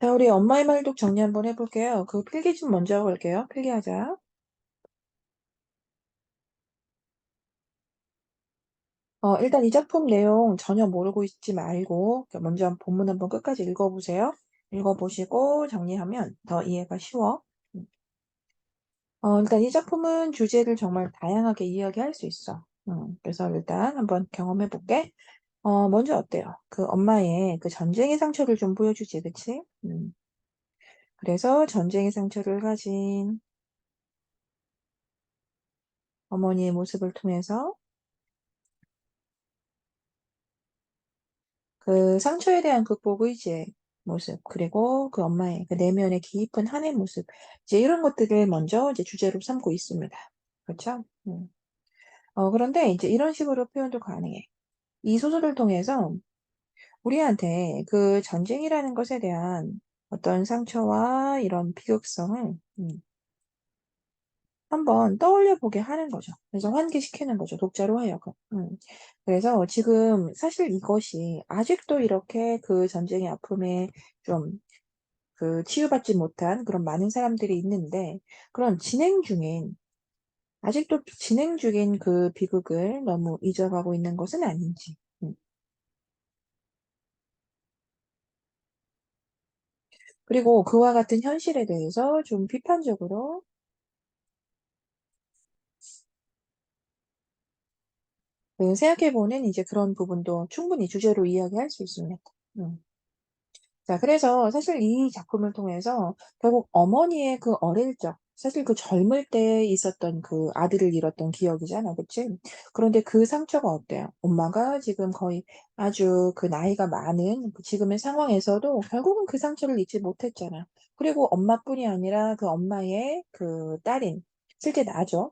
자, 우리 엄마의 말독 정리 한번 해볼게요. 그 필기 좀 먼저 하고 올게요. 필기하자. 일단 이 작품 내용 전혀 모르고 있지 말고 먼저 본문 한번 끝까지 읽어보세요. 읽어보시고 정리하면 더 이해가 쉬워. 일단 이 작품은 주제를 정말 다양하게 이야기할 수 있어. 그래서 일단 한번 경험해볼게. 먼저 어때요? 그 엄마의 그 전쟁의 상처를 좀 보여주지, 그치? 그래서 전쟁의 상처를 가진 어머니의 모습을 통해서 그 상처에 대한 극복 의지의 모습, 그리고 그 엄마의 그 내면의 깊은 한의 모습, 이제 이런 것들을 먼저 이제 주제로 삼고 있습니다. 그렇죠? 그런데 이제 이런 식으로 표현도 가능해. 이 소설을 통해서 우리한테 그 전쟁이라는 것에 대한 어떤 상처와 이런 비극성을 한번 떠올려 보게 하는 거죠. 그래서 환기시키는 거죠. 독자로 하여금. 그래서 지금 사실 이것이 아직도 이렇게 그 전쟁의 아픔에 좀 그 치유받지 못한 그런 많은 사람들이 있는데, 그런 아직도 진행 중인 그 비극을 너무 잊어가고 있는 것은 아닌지. 그리고 그와 같은 현실에 대해서 좀 비판적으로 생각해보는 이제 그런 부분도 충분히 주제로 이야기할 수 있습니다. 음. 자, 그래서 사실 이 작품을 통해서 결국 어머니의 그 어릴 적, 사실 그 젊을 때 있었던 그 아들을 잃었던 기억이잖아, 그치? 그런데 그 상처가 어때요? 엄마가 지금 거의 아주 그 나이가 많은 그 지금의 상황에서도 결국은 그 상처를 잊지 못했잖아. 그리고 엄마뿐이 아니라 그 엄마의 그 딸인, 실제 나죠?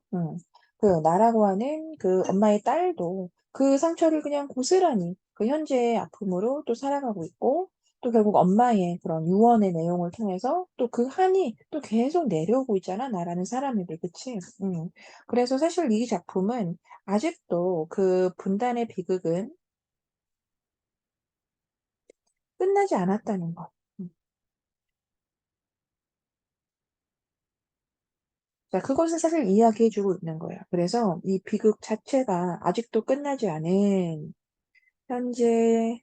그 나라고 하는 그 엄마의 딸도 그 상처를 그냥 고스란히 그 현재의 아픔으로 또 살아가고 있고, 또 결국 엄마의 그런 유언의 내용을 통해서 또 그 한이 또 계속 내려오고 있잖아, 나라는 사람에게, 그치? 그래서 사실 이 작품은 아직도 그 분단의 비극은 끝나지 않았다는 것. 자, 그것을 사실 이야기해주고 있는 거예요. 그래서 이 비극 자체가 아직도 끝나지 않은 현재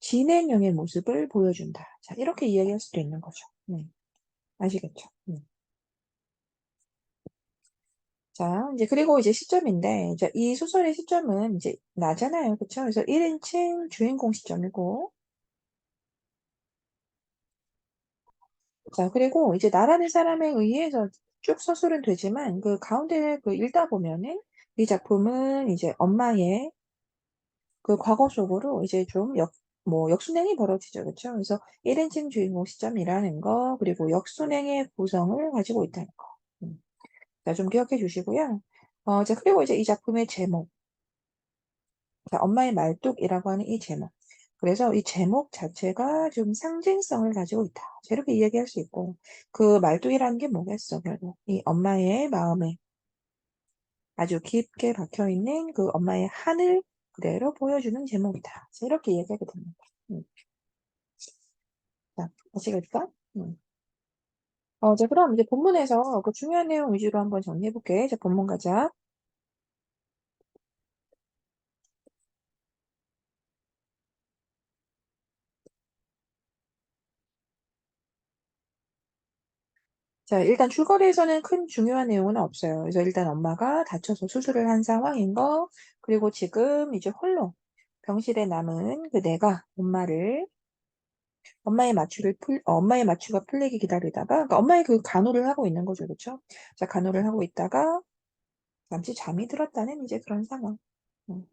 진행형의 모습을 보여준다. 자, 이렇게 이야기할 수도 있는 거죠. 아시겠죠? 자, 이제 그리고 이제 시점인데, 이제 이 소설의 시점은 이제 나잖아요. 그쵸? 그래서 1인칭 주인공 시점이고, 자, 그리고 이제 나라는 사람에 의해서 쭉 서술은 되지만, 그 가운데 그 읽다 보면은 이 작품은 이제 엄마의 그 과거 속으로 이제 좀 뭐 역순행이 벌어지죠. 그쵸? 그래서 1인칭 주인공 시점이라는 거, 그리고 역순행의 구성을 가지고 있다는 거. 음. 자, 좀 기억해 주시고요. 자, 그리고 이제 이 작품의 제목. 자, 엄마의 말뚝이라고 하는 이 제목. 그래서 이 제목 자체가 좀 상징성을 가지고 있다. 자, 이렇게 이야기할 수 있고, 그 말뚝이라는 게 뭐겠어, 결국. 이 엄마의 마음에 아주 깊게 박혀 있는 그 엄마의 한을 그대로 보여주는 제목이다. 자, 이렇게 이야기하게 됩니다. 음. 자, 아시겠죠? 자, 그럼 이제 본문에서 그 중요한 내용 위주로 한번 정리해볼게. 자, 본문 가자. 자, 일단 줄거리에서는 큰 중요한 내용은 없어요. 그래서 일단 엄마가 다쳐서 수술을 한 상황인 거, 그리고 지금 이제 홀로 병실에 남은 그 내가 엄마의 마취가 풀리기 기다리다가, 그러니까 엄마의 그 간호를 하고 있는 거죠. 그쵸? 자, 간호를 하고 있다가 잠시 잠이 들었다는 이제 그런 상황. 음.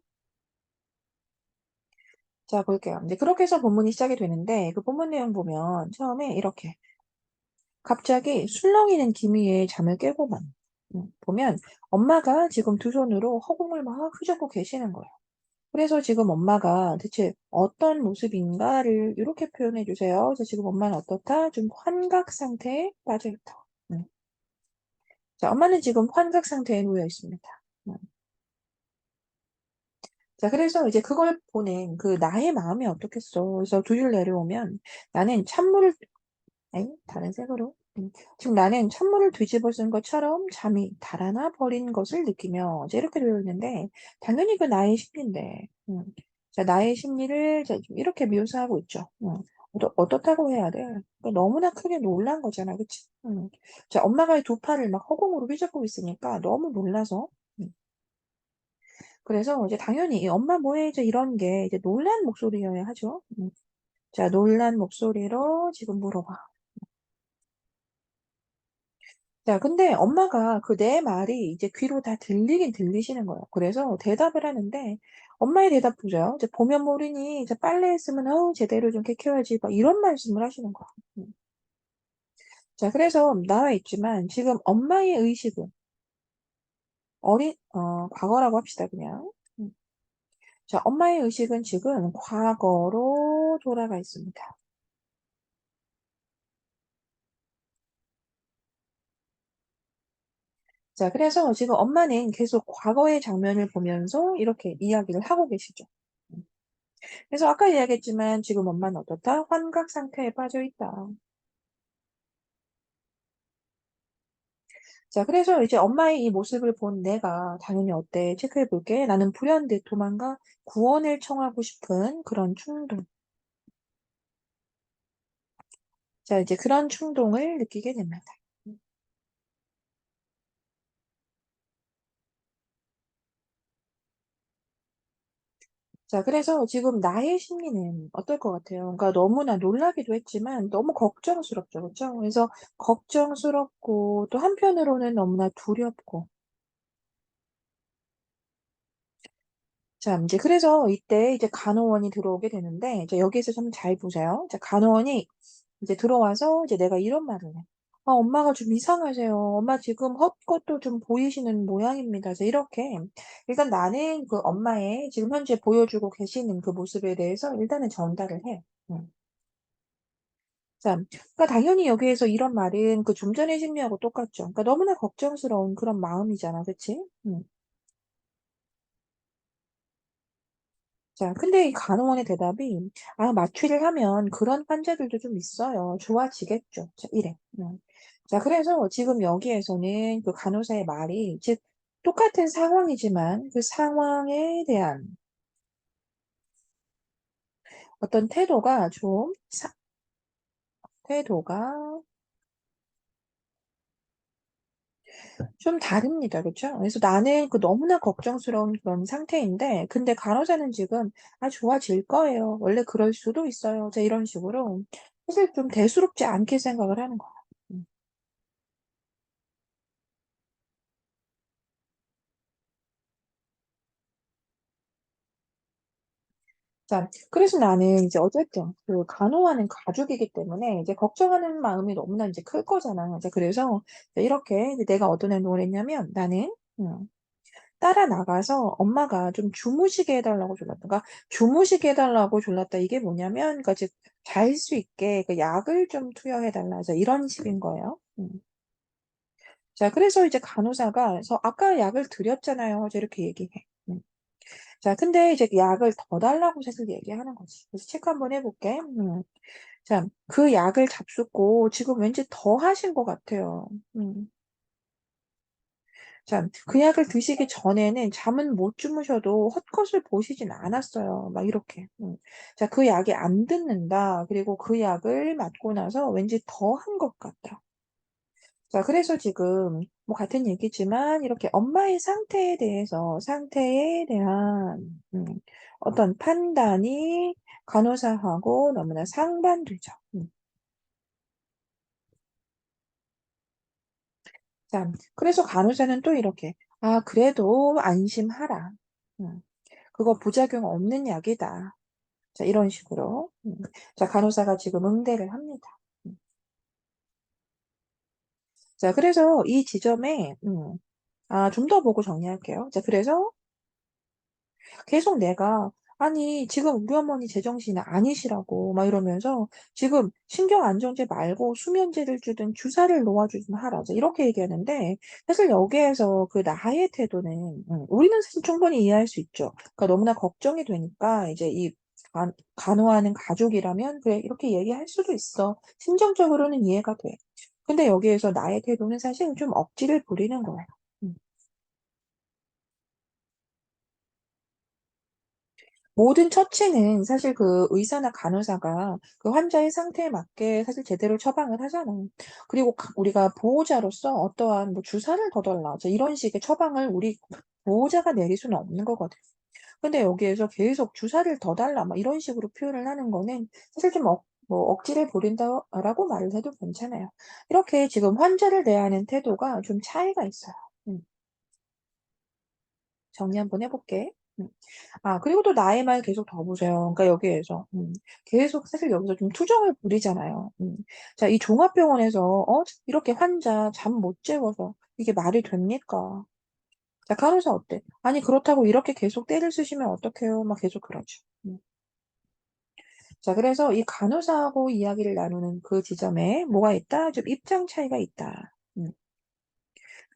자, 볼게요. 이제 그렇게 해서 본문이 시작이 되는데, 그 본문 내용 보면 처음에 이렇게 갑자기 술렁이는 기미에 잠을 깨고만 보면 엄마가 지금 두 손으로 허공을 막 휘젓고 계시는 거예요. 그래서 지금 엄마가 대체 어떤 모습인가를 이렇게 표현해 주세요. 그래서 지금 엄마는 어떻다? 좀 환각 상태에 빠져 있다. 음. 자, 엄마는 지금 환각 상태에 놓여 있습니다. 음. 자, 그래서 이제 그걸 보낸 그 나의 마음이 어떻겠어. 그래서 두 줄 내려오면 나는 찬물을, 아니, 다른 색으로. 지금 나는 찬물을 뒤집어 쓴 것처럼 잠이 달아나 버린 것을 느끼며, 이제 이렇게 되어 있는데, 당연히 그 나의 심리인데, 자, 나의 심리를 자, 좀 이렇게 묘사하고 있죠. 어떻다고 해야 돼? 그러니까 너무나 크게 놀란 거잖아, 그치? 자, 엄마가 두 팔을 막 허공으로 휘젓고 있으니까 너무 놀라서, 그래서 이제 당연히 이 엄마 뭐해? 이제 이런 게 이제 놀란 목소리여야 하죠. 자, 놀란 목소리로 지금 물어봐. 자, 근데 엄마가 그 내 말이 이제 귀로 다 들리긴 들리시는 거예요. 그래서 대답을 하는데 엄마의 대답 보죠. 이제 보면 모르니 이제 빨래 했으면 어우 제대로 좀 개켜야지 막 이런 말씀을 하시는 거예요. 자, 그래서 나와 있지만 지금 엄마의 의식은 과거라고 합시다, 그냥. 음. 자, 엄마의 의식은 지금 과거로 돌아가 있습니다. 자, 그래서 지금 엄마는 계속 과거의 장면을 보면서 이렇게 이야기를 하고 계시죠. 음. 그래서 아까 이야기했지만 지금 엄마는 어떻다? 환각 상태에 빠져 있다. 자, 그래서 이제 엄마의 이 모습을 본 내가 당연히 어때? 체크해 볼게. 나는 불현듯 도망가 구원을 청하고 싶은 그런 충동. 자, 이제 그런 충동을 느끼게 됩니다. 자, 그래서 지금 나의 심리는 어떨 것 같아요? 그러니까 너무나 놀라기도 했지만 너무 걱정스럽죠. 그렇죠? 그래서 걱정스럽고 또 한편으로는 너무나 두렵고. 자, 이제 그래서 이때 이제 간호원이 들어오게 되는데 이제 여기에서 좀 잘 보세요. 자, 간호원이 이제 들어와서 이제 내가 이런 말을 해. 아, 엄마가 좀 이상하세요. 엄마 지금 헛것도 좀 보이시는 모양입니다. 그래서 이렇게 일단 나는 그 엄마의 지금 현재 보여주고 계시는 그 모습에 대해서 일단은 전달을 해. 음. 자, 그러니까 당연히 여기에서 이런 말은 그 좀 전의 심리하고 똑같죠. 그러니까 너무나 걱정스러운 그런 마음이잖아, 그치? 자, 근데 이 간호원의 대답이, 아, 마취를 하면 그런 환자들도 좀 있어요. 좋아지겠죠. 자, 이래. 자, 그래서 지금 여기에서는 그 간호사의 말이, 즉, 똑같은 상황이지만 그 상황에 대한 어떤 태도가 좀 다릅니다. 그렇죠? 그래서 나는 그 너무나 걱정스러운 그런 상태인데, 근데 간호사는 지금, 아, 좋아질 거예요. 원래 그럴 수도 있어요. 자, 이런 식으로 사실 좀 대수롭지 않게 생각을 하는 거예요. 음. 자, 그래서 나는 이제 어쨌든 그 간호하는 가족이기 때문에 이제 걱정하는 마음이 너무나 이제 클 거잖아. 이제 그래서 이제 이렇게 이제 내가 어떤 행동을 했냐면 나는 음, 따라 나가서 엄마가 좀 주무시게 해달라고 졸랐다. 그러니까 주무시게 해달라고 졸랐다. 이게 뭐냐면, 그러니까 즉, 잘 수 있게 그 약을 좀 투여해달라. 그래서 이런 식인 거예요. 자, 그래서 이제 간호사가, 그래서 아까 약을 드렸잖아요. 이제 이렇게 얘기해. 음. 자, 근데 이제 그 약을 더 달라고 사실 얘기하는 거지. 그래서 체크 한번 해볼게. 자, 그 약을 잡숫고 지금 왠지 더 하신 것 같아요. 자, 그 약을 드시기 전에는 잠은 못 주무셔도 헛것을 보시진 않았어요. 막 이렇게. 자, 그 약이 안 듣는다. 그리고 그 약을 맞고 나서 왠지 더 한 것 같다. 자, 그래서 지금 뭐 같은 얘기지만 이렇게 엄마의 상태에 대한 어떤 판단이 간호사하고 너무나 상반되죠. 자, 그래서 간호사는 또 이렇게, 아, 그래도 안심하라. 음, 그거 부작용 없는 약이다. 자, 이런 식으로. 자, 간호사가 지금 응대를 합니다. 음. 자, 그래서 이 지점에, 좀 더 보고 정리할게요. 자, 그래서 계속 내가, 아니, 지금 우리 어머니 제정신이 아니시라고, 막 이러면서, 지금 신경안정제 말고 수면제를 주든 주사를 놓아주든 하라. 이렇게 얘기하는데, 사실 여기에서 그 나의 태도는, 우리는 사실 충분히 이해할 수 있죠. 그러니까 너무나 걱정이 되니까, 이제 이 간호하는 가족이라면, 그래, 이렇게 얘기할 수도 있어. 심정적으로는 이해가 돼. 근데 여기에서 나의 태도는 사실 좀 억지를 부리는 거예요. 음. 모든 처치는 사실 그 의사나 간호사가 그 환자의 상태에 맞게 사실 제대로 처방을 하잖아. 그리고 우리가 보호자로서 어떠한 뭐 주사를 더 달라. 이런 식의 처방을 우리 보호자가 내릴 수는 없는 거거든. 근데 여기에서 계속 주사를 더 달라. 막 이런 식으로 표현을 하는 거는 사실 좀 뭐 억지를 부린다라고 말을 해도 괜찮아요. 이렇게 지금 환자를 대하는 태도가 좀 차이가 있어요. 음, 정리 한번 해볼게. 음. 아, 그리고 또 나의 말 계속 더 보세요. 그러니까 여기에서, 계속 사실 여기서 좀 투정을 부리잖아요. 자, 이 종합병원에서, 이렇게 환자 잠 못 재워서 이게 말이 됩니까? 자, 간호사 어때? 아니, 그렇다고 이렇게 계속 때를 쓰시면 어떡해요? 막 계속 그러죠. 자, 그래서 이 간호사하고 이야기를 나누는 그 지점에 뭐가 있다? 좀 입장 차이가 있다.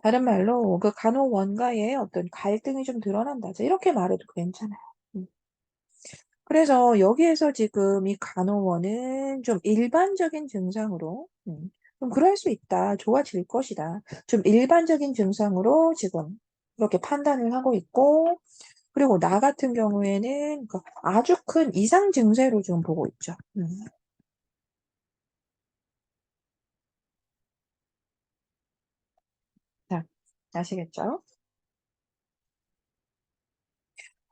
다른 말로 그 간호원과의 어떤 갈등이 좀 드러난다. 자, 이렇게 말해도 괜찮아요. 음. 그래서 여기에서 지금 이 간호원은 좀 일반적인 증상으로, 좀 그럴 수 있다. 좋아질 것이다. 좀 일반적인 증상으로 지금 그렇게 판단을 하고 있고, 그리고 나 같은 경우에는 그 아주 큰 이상 증세로 지금 보고 있죠. 자, 아시겠죠?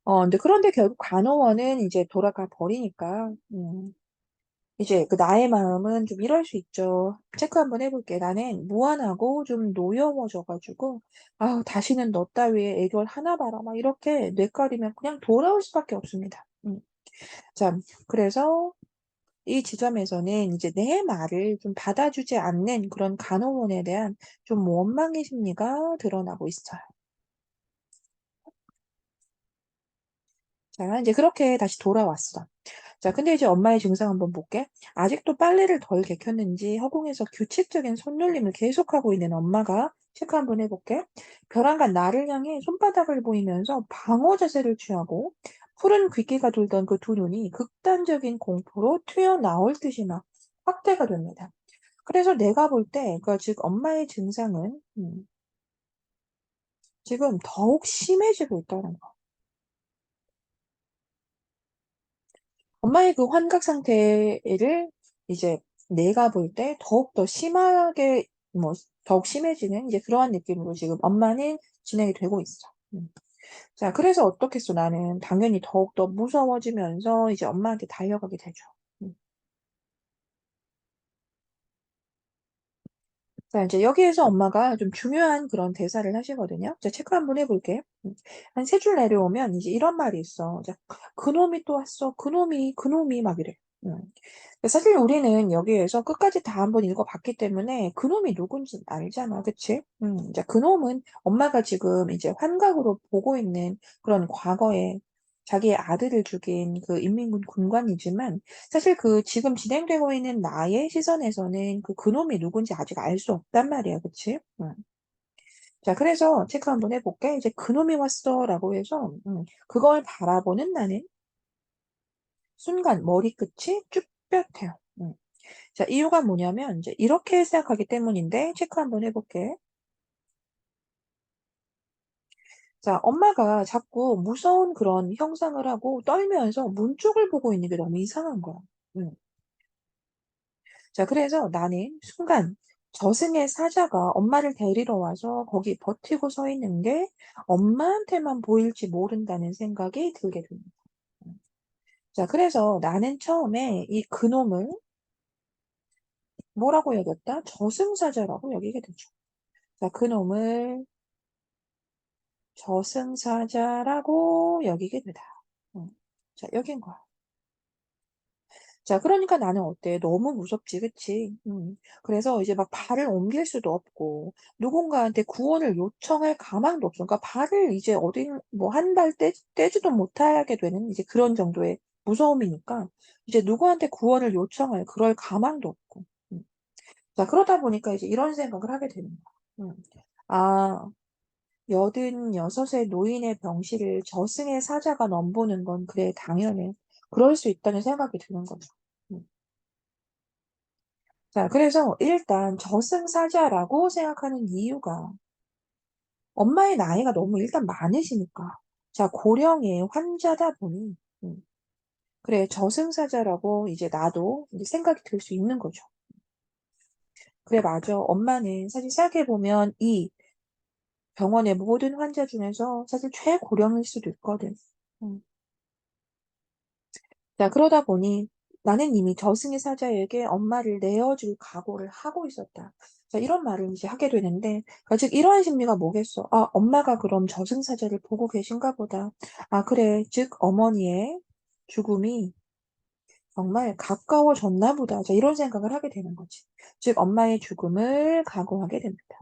근데 그런데 결국 간호원은 이제 돌아가 버리니까, 이제 그 나의 마음은 좀 이럴 수 있죠. 체크 한번 해볼게. 나는 무안하고 좀 노여워져가지고, 아, 다시는 너 따위에 애교 하나 봐라. 막 이렇게 뇌까리면 그냥 돌아올 수밖에 없습니다. 자, 그래서 이 지점에서는 이제 내 말을 좀 받아주지 않는 그런 간호원에 대한 좀 원망의 심리가 드러나고 있어요. 자, 이제 그렇게 다시 돌아왔어. 자, 근데 이제 엄마의 증상 한번 볼게. 아직도 빨래를 덜 개켰는지 허공에서 규칙적인 손놀림을 계속하고 있는 엄마가 체크 한번 해볼게. 벼랑간 나를 향해 손바닥을 보이면서 방어 자세를 취하고 푸른 귀기가 돌던 그 두 눈이 극단적인 공포로 튀어나올 듯이 막 확대가 됩니다. 그래서 내가 볼 때, 그 즉 엄마의 증상은 지금 더욱 심해지고 있다는 거. 엄마의 그 환각 상태를 이제 내가 볼 때 더욱더 심하게, 뭐, 더욱 심해지는 이제 그러한 느낌으로 지금 엄마는 진행이 되고 있어. 음. 자, 그래서 어떻겠어, 나는. 당연히 더욱더 무서워지면서 이제 엄마한테 달려가게 되죠. 음. 자, 이제 여기에서 엄마가 좀 중요한 그런 대사를 하시거든요. 자, 체크 한번 해볼게. 한 세 줄 내려오면 이제 이런 말이 있어. 자, 그놈이 또 왔어. 그놈이 막 이래. 음. 사실 우리는 여기에서 끝까지 다 한번 읽어봤기 때문에 그놈이 누군지 알잖아. 그치? 이제 그놈은 엄마가 지금 이제 환각으로 보고 있는 그런 과거에 자기의 아들을 죽인 그 인민군 군관이지만 사실 그 지금 진행되고 있는 나의 시선에서는 그 그놈이 누군지 아직 알 수 없단 말이야. 그치? 자, 그래서 체크 한번 해볼게. 이제 그놈이 왔어라고 해서 그걸 바라보는 나는 순간 머리끝이 쭈뼛해요. 자, 이유가 뭐냐면, 이제 이렇게 생각하기 때문인데, 체크 한번 해볼게. 자, 엄마가 자꾸 무서운 그런 형상을 하고 떨면서 문 쪽을 보고 있는 게 너무 이상한 거야. 음. 자, 그래서 나는 순간 저승의 사자가 엄마를 데리러 와서 거기 버티고 서 있는 게 엄마한테만 보일지 모른다는 생각이 들게 됩니다. 음. 자, 그래서 나는 처음에 이 그놈을 뭐라고 여겼다? 저승사자라고 여기게 되죠. 자, 그놈을 저승사자라고 여기게 되다. 음. 자, 여긴 거야. 자, 그러니까 나는 어때? 너무 무섭지, 그치? 그래서 이제 막 발을 옮길 수도 없고, 누군가한테 구원을 요청할 가망도 없어. 그러니까 발을 이제 뭐 한 발 떼지도 못하게 되는 이제 그런 정도의 무서움이니까, 이제 누구한테 구원을 요청할 그럴 가망도 없고. 음. 자, 그러다 보니까 이제 이런 생각을 하게 되는 거야. 아, 86의 노인의 병실을 저승의 사자가 넘보는 건 그래, 당연해. 그럴 수 있다는 생각이 드는 거죠. 음. 자, 그래서 일단 저승사자라고 생각하는 이유가 엄마의 나이가 너무 일단 많으시니까. 자, 고령의 환자다 보니, 음, 그래, 저승사자라고 이제 나도 이제 생각이 들 수 있는 거죠. 그래, 맞아. 엄마는 사실 생각해보면 이 병원의 모든 환자 중에서 사실 최고령일 수도 있거든. 음. 자, 그러다 보니 나는 이미 저승의 사자에게 엄마를 내어줄 각오를 하고 있었다. 자, 이런 말을 이제 하게 되는데, 즉, 이러한 심리가 뭐겠어? 아, 엄마가 그럼 저승사자를 보고 계신가 보다. 아, 그래. 즉, 어머니의 죽음이 정말 가까워졌나 보다. 자, 이런 생각을 하게 되는 거지. 즉, 엄마의 죽음을 각오하게 됩니다.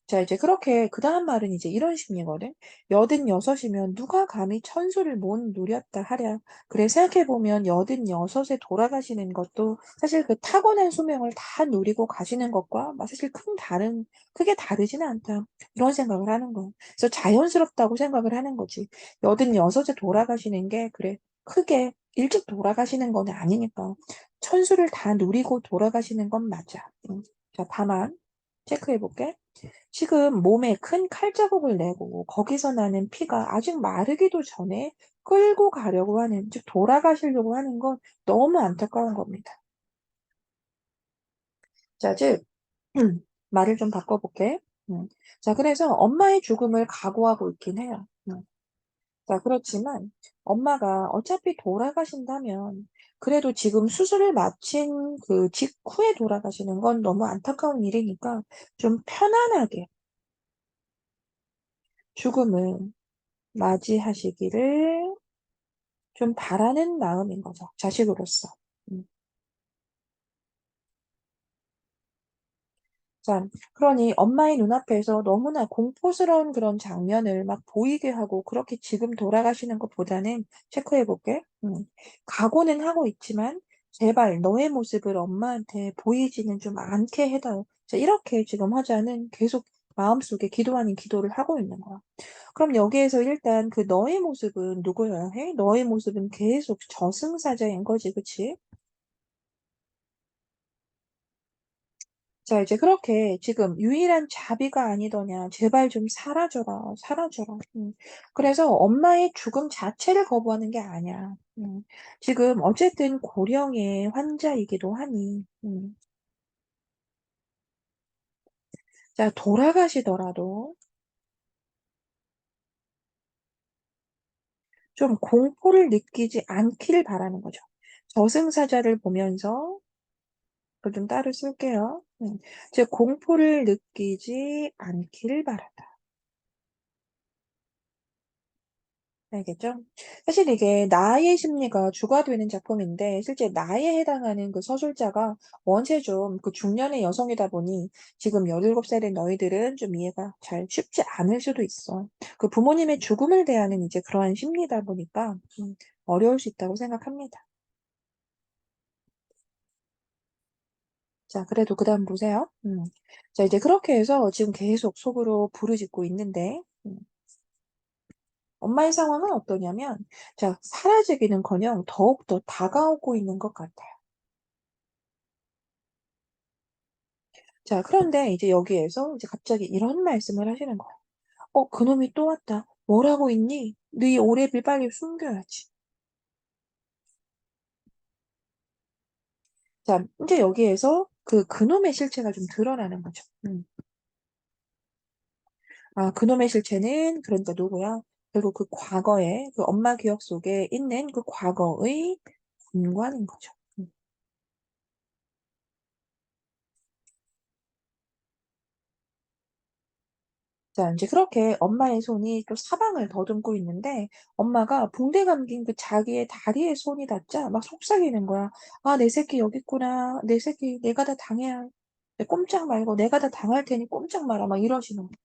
자, 이제 그렇게, 그 다음 말은 이제 이런 식이거든. 86이면 누가 감히 천수를 못 누렸다 하랴. 그래, 생각해보면 86에 돌아가시는 것도 사실 그 타고난 수명을 다 누리고 가시는 것과 막 사실 크게 다르지는 않다. 이런 생각을 하는 거야. 그래서 자연스럽다고 생각을 하는 거지. 86에 돌아가시는 게, 그래, 크게 일찍 돌아가시는 건 아니니까. 천수를 다 누리고 돌아가시는 건 맞아. 자, 다만, 체크해볼게. 지금 몸에 큰 칼자국을 내고 거기서 나는 피가 아직 마르기도 전에 끌고 가려고 하는, 즉 돌아가시려고 하는 건 너무 안타까운 겁니다. 자, 즉, 말을 좀 바꿔볼게. 자, 그래서 엄마의 죽음을 각오하고 있긴 해요. 자, 그렇지만 엄마가 어차피 돌아가신다면 그래도 지금 수술을 마친 그 직후에 돌아가시는 건 너무 안타까운 일이니까 좀 편안하게 죽음을 맞이하시기를 좀 바라는 마음인 거죠. 자식으로서. 음. 자, 그러니 엄마의 눈앞에서 너무나 공포스러운 그런 장면을 막 보이게 하고 그렇게 지금 돌아가시는 것보다는 체크해 볼게. 각오는 하고 있지만 제발 너의 모습을 엄마한테 보이지는 좀 않게 해다오. 자, 이렇게 지금 화자는 계속 마음속에 기도 아닌 기도를 하고 있는 거야. 그럼 여기에서 일단 그 너의 모습은 누구여야 해? 너의 모습은 계속 저승사자인 거지, 그치? 자, 이제 그렇게 지금 유일한 자비가 아니더냐. 제발 좀 사라져라, 사라져라. 그래서 엄마의 죽음 자체를 거부하는 게 아니야. 지금 어쨌든 고령의 환자이기도 하니, 자, 돌아가시더라도 좀 공포를 느끼지 않기를 바라는 거죠. 저승사자를 보면서 그걸 좀 따로 쓸게요. 즉, 공포를 느끼지 않기를 바란다. 알겠죠? 사실 이게 나의 심리가 주가 되는 작품인데, 실제 나에 해당하는 그 서술자가 원체 좀 그 중년의 여성이다 보니, 지금 17살의 너희들은 좀 이해가 잘 쉽지 않을 수도 있어. 그 부모님의 죽음을 대하는 이제 그러한 심리다 보니까, 어려울 수 있다고 생각합니다. 자, 그래도 그 다음 보세요. 자, 이제 그렇게 해서 지금 계속 속으로 부르짖고 있는데, 엄마의 상황은 어떠냐면, 자, 사라지기는커녕 더욱더 다가오고 있는 것 같아요. 자, 그런데 이제 여기에서 이제 갑자기 이런 말씀을 하시는 거예요. 그놈이 또 왔다. 뭘 하고 있니? 네 오래빌 빨리 숨겨야지. 자, 이제 여기에서 그놈의 실체가 좀 드러나는 거죠. 아, 그놈의 실체는 그러니까 누구야? 결국 그 과거에 그 엄마 기억 속에 있는 그 과거의 본관인 거죠. 자 인제 그렇게 엄마의 손이 또 사방을 더듬고 있는데 엄마가 붕대 감긴 그 자기의 다리에 손이 닿자 막 속삭이는 거야. "아 내 새끼 여기 있구나. 내 새끼 내가 다 당해야 꼼짝 말고 내가 다 당할 테니 꼼짝 마라." 막 이러시는 거야.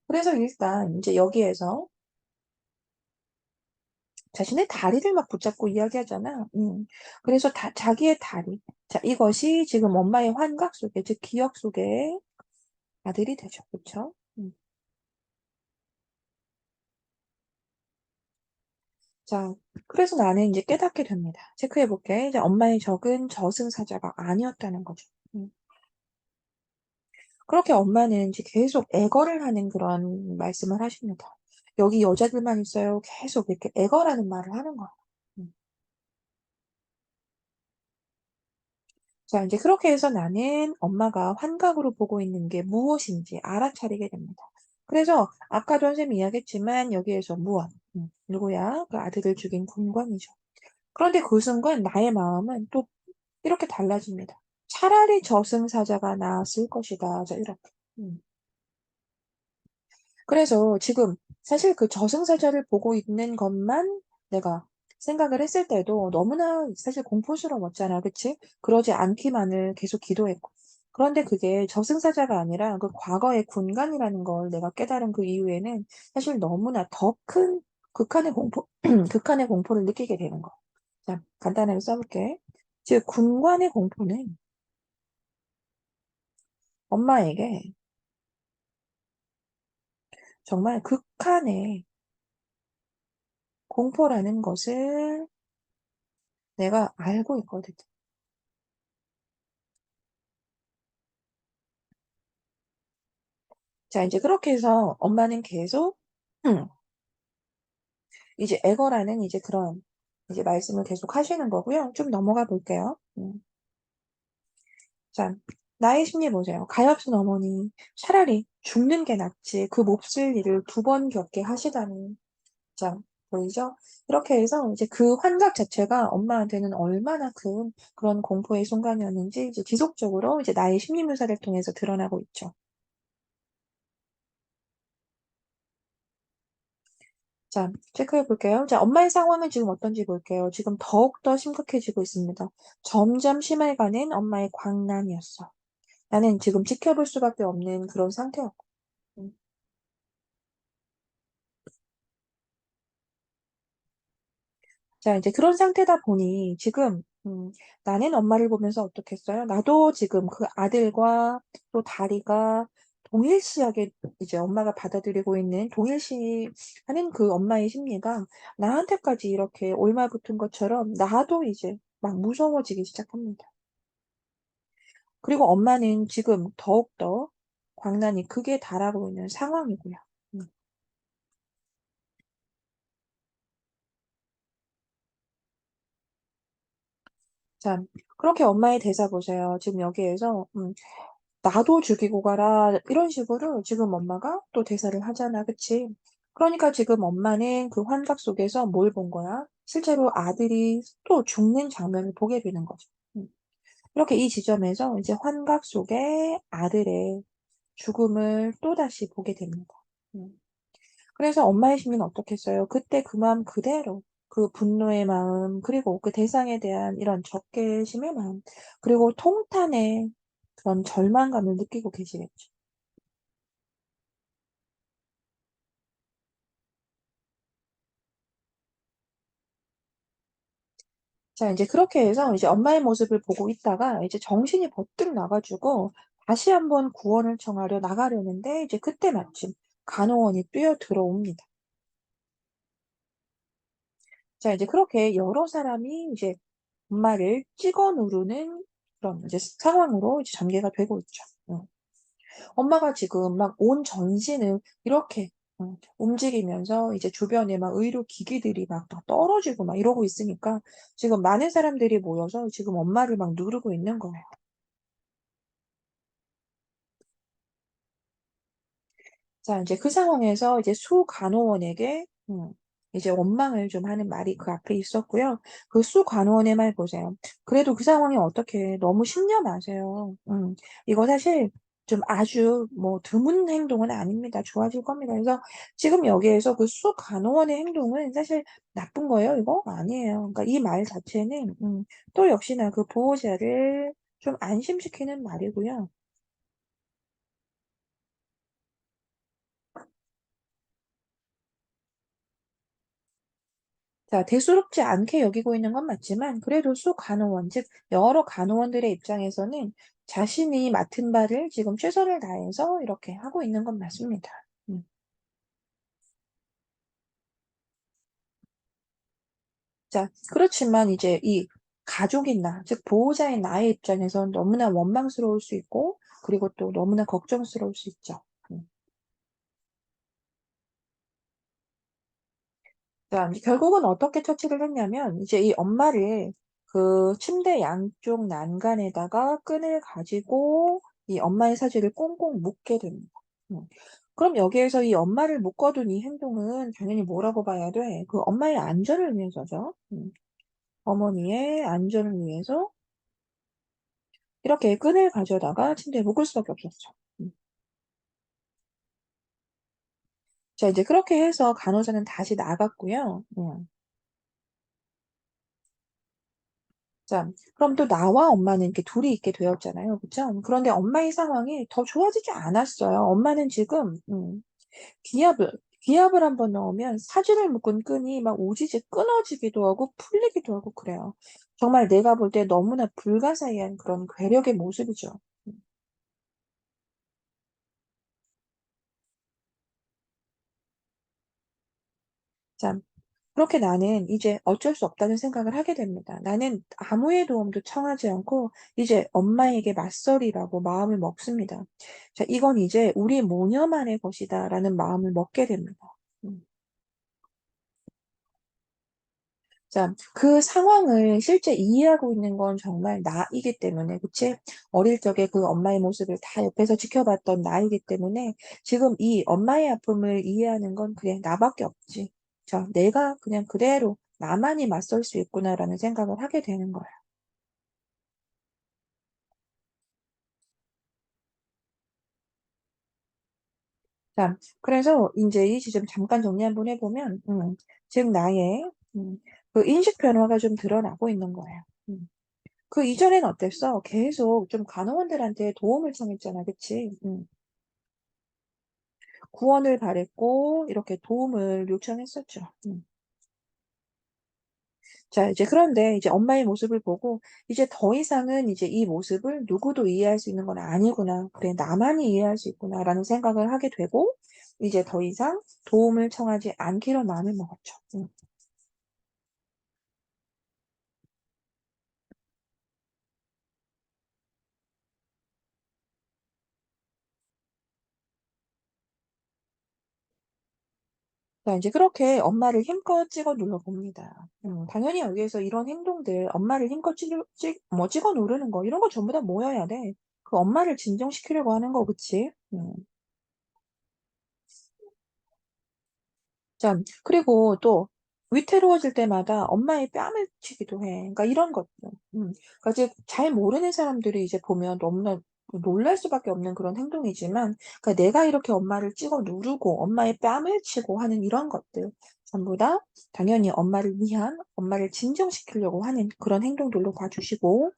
그래서 일단 인제 여기에서 자신의 다리를 막 붙잡고 이야기하잖아. 그래서 다 자기의 다리. 자 이것이 지금 엄마의 환각 속에 즉 기억 속의 아들이 되죠. 그쵸? 자 그래서 나는 인제 깨닫게 됩니다. 체크해 볼게. 이제 엄마의 적은 저승사자가 아니었다는 거죠. 그렇게 엄마는 이제 계속 애걸을 하는 그런 말씀을 하십니다. "여기 여자들만 있어요." 계속 이렇게 애걸하는 말을 하는 거예요. 음. 자 인제 그렇게 해서 나는 엄마가 환각으로 보고 있는 게 무엇인지 알아차리게 됩니다. 그래서 아까도 선생님이 이야기했지만 여기에서 무엇 누구야? 그 아들을 죽인 군관이죠. 그런데 그 순간 나의 마음은 또 이렇게 달라집니다. '차라리 저승사자가 나았을 것이다.' 자 이렇게. 음. 그래서 지금 사실 그 저승사자를 보고 있는 것만 내가 생각을 했을 때도 너무나 사실 공포스러웠잖아. 그치? 그러지 않기만을 계속 기도했고. 그런데 그게 저승사자가 아니라 그 과거의 군간이라는 걸 내가 깨달은 그 이후에는 사실 너무나 더 큰 극한의 공포, 극한의 공포를 느끼게 되는 거야. 자, 간단하게 써볼게. 즉, 군관의 공포는 엄마에게 정말 극한의 공포라는 것을 내가 알고 있거든. 자 인제 그렇게 해서 엄마는 계속 음 이제 애거라는 이제 그런 이제 말씀을 계속 하시는 거고요. 좀 넘어가 볼게요. 자 나의 심리 보세요. 가엾은 어머니 차라리 죽는 게 낫지 그 몹쓸 일을 두 번 겪게 하시다니. 자 보이죠? 이렇게 해서 이제 그 환각 자체가 엄마한테는 얼마나 큰 그런 공포의 순간이었는지 이제 지속적으로 이제 나의 심리 묘사를 통해서 드러나고 있죠. 자, 체크해 볼게요. 자, 엄마의 상황은 지금 어떤지 볼게요. 지금 더욱더 심각해지고 있습니다. 점점 심해가는 엄마의 광란이었어. 나는 지금 지켜볼 수밖에 없는 그런 상태였고. 음. 자, 이제 그런 상태다 보니 지금 나는 엄마를 보면서 어떻겠어요? 나도 지금 그 아들과 또 다리가 동일시하게 이제 엄마가 받아들이고 있는 동일시하는 그 엄마의 심리가 나한테까지 이렇게 올마붙은 것처럼 나도 이제 막 무서워지기 시작합니다. 그리고 엄마는 지금 더욱더 광란이 극에 달하고 있는 상황이고요. 음. 자, 그렇게 엄마의 대사 보세요. 지금 여기에서 "나도 죽이고 가라." 이런 식으로 지금 엄마가 또 대사를 하잖아. 그치? 그러니까 지금 엄마는 그 환각 속에서 뭘 본 거야? 실제로 아들이 또 죽는 장면을 보게 되는 거죠. 이렇게 이 지점에서 이제 환각 속에 아들의 죽음을 또다시 보게 됩니다. 음. 그래서 엄마의 심리는 어떻겠어요? 그때 그 마음 그대로 그 분노의 마음 그리고 그 대상에 대한 이런 적개심의 마음 그리고 통탄의 그런 절망감을 느끼고 계시겠죠. 자 이제 그렇게 해서 이제 엄마의 모습을 보고 있다가 이제 정신이 번뜩 나가 지고 다시 한번 구원을 청하려 나가려는데 이제 그때 마침 간호원이 뛰어들어옵니다. 자 이제 그렇게 여러 사람이 이제 엄마를 찍어 누르는 그런 이제 상황으로 이제 전개가 되고 있죠. 엄마가 지금 막 온 전신을 이렇게 움직이면서 이제 주변에 막 의료 기기들이 막 다 떨어지고 막 이러고 있으니까 지금 많은 사람들이 모여서 지금 엄마를 막 누르고 있는 거예요. 자 이제 그 상황에서 이제 수간호원에게 이제 원망을 좀 하는 말이 그 앞에 있었고요. 그 수간호원의 말 보세요. 그래도 그 상황이 어떻게 너무 신념하세요. 이거 사실 좀 아주 뭐 드문 행동은 아닙니다. 좋아질 겁니다. 그래서 지금 여기에서 그 수간호원의 행동은 사실 나쁜 거예요, 이거? 아니에요. 그러니까 이 말 자체는 또 역시나 그 보호자를 좀 안심시키는 말이고요. 자, 대수롭지 않게 여기고 있는 건 맞지만 그래도 수간호원, 즉 여러 간호원들의 입장에서는 자신이 맡은 바를 지금 최선을 다해서 이렇게 하고 있는 건 맞습니다. 음. 자, 그렇지만 이제 이 가족인 나, 즉 보호자인 나의 입장에선 너무나 원망스러울 수 있고 그리고 또 너무나 걱정스러울 수 있죠. 음. 자, 이제 결국은 어떻게 처치를 했냐면 이제 이 엄마를 그 침대 양쪽 난간에다가 끈을 가지고 이 엄마의 사지를 꽁꽁 묶게 됩니다. 음. 그럼 여기에서 이 엄마를 묶어둔 이 행동은 당연히 뭐라고 봐야 돼? 그 엄마의 안전을 위해서죠. 어머니의 안전을 위해서 이렇게 끈을 가져다가 침대에 묶을 수밖에 없었죠. 음. 자, 이제 그렇게 해서 간호사는 다시 나갔고요. 자, 그럼 또 나와 엄마는 이렇게 둘이 있게 되었잖아요. 그쵸? 그런데 엄마의 상황이 더 좋아지지 않았어요. 엄마는 지금, 기압을, 기압을 한번 넣으면 사지를 묶은 끈이 막 오지지 끊어지기도 하고 풀리기도 하고 그래요. 정말 내가 볼 때 너무나 불가사의한 그런 괴력의 모습이죠. 음. 자, 그렇게 나는 이제 어쩔 수 없다는 생각을 하게 됩니다. 나는 아무의 도움도 청하지 않고 이제 엄마에게 맞서리라고 마음을 먹습니다. 자, 이건 이제 우리 모녀만의 것이다라는 마음을 먹게 됩니다. 음. 자, 그 상황을 실제 이해하고 있는 건 정말 나이기 때문에, 그치? 어릴 적에 그 엄마의 모습을 다 옆에서 지켜봤던 나이기 때문에 지금 이 엄마의 아픔을 이해하는 건 그냥 나밖에 없지. 자, 내가 그냥 그대로 나만이 맞설 수 있구나라는 생각을 하게 되는 거야. 자, 그래서 이제 이 지점 잠깐 정리 한번 해보면, 지금 나의 그 인식 변화가 좀 드러나고 있는 거예요. 그 이전엔 어땠어? 계속 좀 간호원들한테 도움을 청했잖아, 그치? 구원을 바랬고, 이렇게 도움을 요청했었죠. 자, 이제 그런데 이제 엄마의 모습을 보고, 이제 더 이상은 이제 이 모습을 누구도 이해할 수 있는 건 아니구나. 그래, 나만이 이해할 수 있구나라는 생각을 하게 되고, 이제 더 이상 도움을 청하지 않기로 마음을 먹었죠. 자, 이제 그렇게 엄마를 힘껏 찍어 눌러봅니다. 당연히 여기에서 이런 행동들, 엄마를 힘껏 뭐 찍어 누르는 거, 이런 거 전부 다 모여야 돼. 그 엄마를 진정시키려고 하는 거, 그치? 자, 그리고 또 위태로워질 때마다 엄마의 뺨을 치기도 해. 그러니까 이런 것들. 그러니까 이제 잘 모르는 사람들이 이제 보면 너무나 놀랄 수밖에 없는 그런 행동이지만, 그러니까 내가 이렇게 엄마를 찍어 누르고 엄마의 뺨을 치고 하는 이런 것들. 전부 다 당연히 엄마를 위한, 엄마를 진정시키려고 하는 그런 행동들로 봐주시고,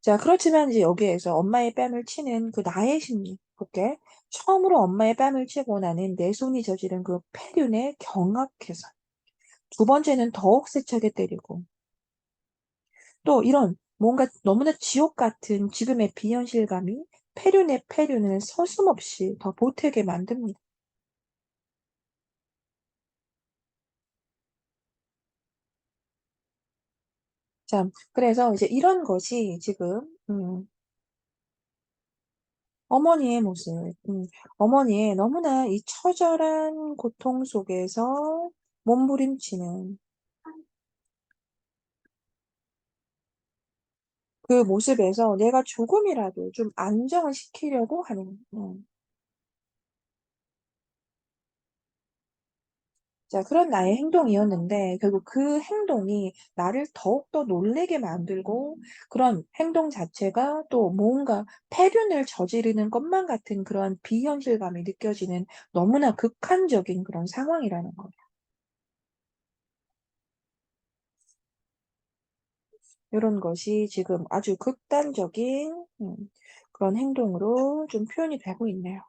자, 그렇지만 이제 여기에서 엄마의 뺨을 치는 그 나의 심리, 볼게. 처음으로 엄마의 뺨을 치고 나는 내 손이 저지른 그 폐륜에 경악해서. 두 번째는 더욱 세차게 때리고. 또 이런 뭔가 너무나 지옥 같은 지금의 비현실감이 폐륜의 폐륜을 서슴없이 더 보태게 만듭니다. 자, 그래서 이제 이런 것이 지금, 어머니의 모습, 어머니의 너무나 이 처절한 고통 속에서 몸부림치는 그 모습에서 내가 조금이라도 좀 안정을 시키려고 하는, 자, 그런 나의 행동이었는데 결국 그 행동이 나를 더욱더 놀라게 만들고 그런 행동 자체가 또 뭔가 폐륜을 저지르는 것만 같은 그런 비현실감이 느껴지는 너무나 극한적인 그런 상황이라는 거예요. 이런 것이 지금 아주 극단적인 그런 행동으로 좀 표현이 되고 있네요.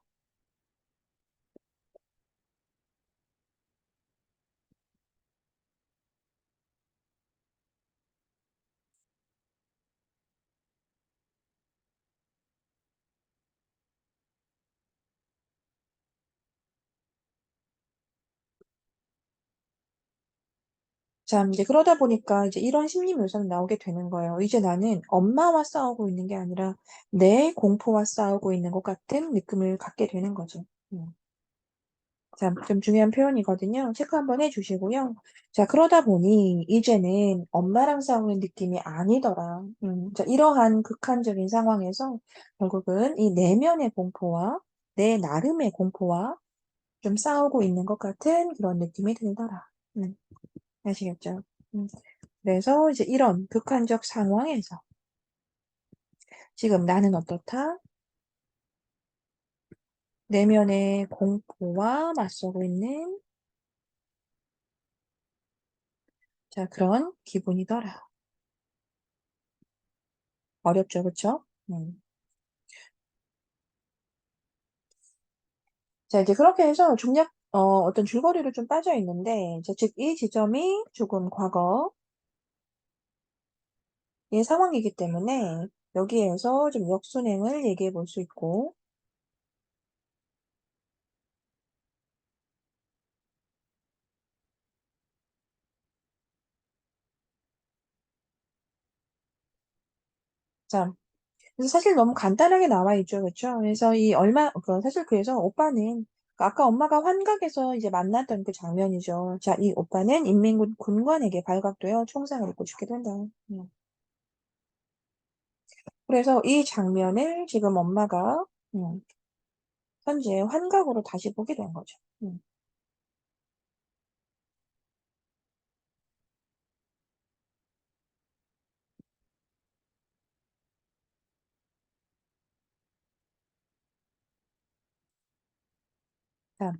자, 이제 그러다 보니까 이제 이런 심리 묘사는 나오게 되는 거예요. 이제 나는 엄마와 싸우고 있는 게 아니라 내 공포와 싸우고 있는 것 같은 느낌을 갖게 되는 거죠. 음. 자, 좀 중요한 표현이거든요. 체크 한번 해주시고요. 자, 그러다 보니 이제는 엄마랑 싸우는 느낌이 아니더라. 자, 이러한 극한적인 상황에서 결국은 이 내면의 공포와 내 나름의 공포와 좀 싸우고 있는 것 같은 그런 느낌이 들더라. 아시겠죠? 음. 그래서 이제 이런 극한적 상황에서 지금 나는 어떻다? 내면의 공포와 맞서고 있는 자, 그런 기분이더라. 어렵죠, 그쵸? 자, 이제 그렇게 해서 어떤 줄거리로 좀 빠져 있는데, 즉, 이 지점이 조금 과거의 상황이기 때문에, 여기에서 좀 역순행을 얘기해 볼 수 있고, 자, 그래서 사실 너무 간단하게 나와 있죠. 그쵸? 그래서 사실 그래서 오빠는, 아까 엄마가 환각에서 이제 만났던 그 장면이죠. 자, 이 오빠는 인민군 군관에게 발각되어 총상을 입고 죽게 된다. 음. 그래서 이 장면을 지금 엄마가, 음, 현재 환각으로 다시 보게 된 거죠. 음. 자,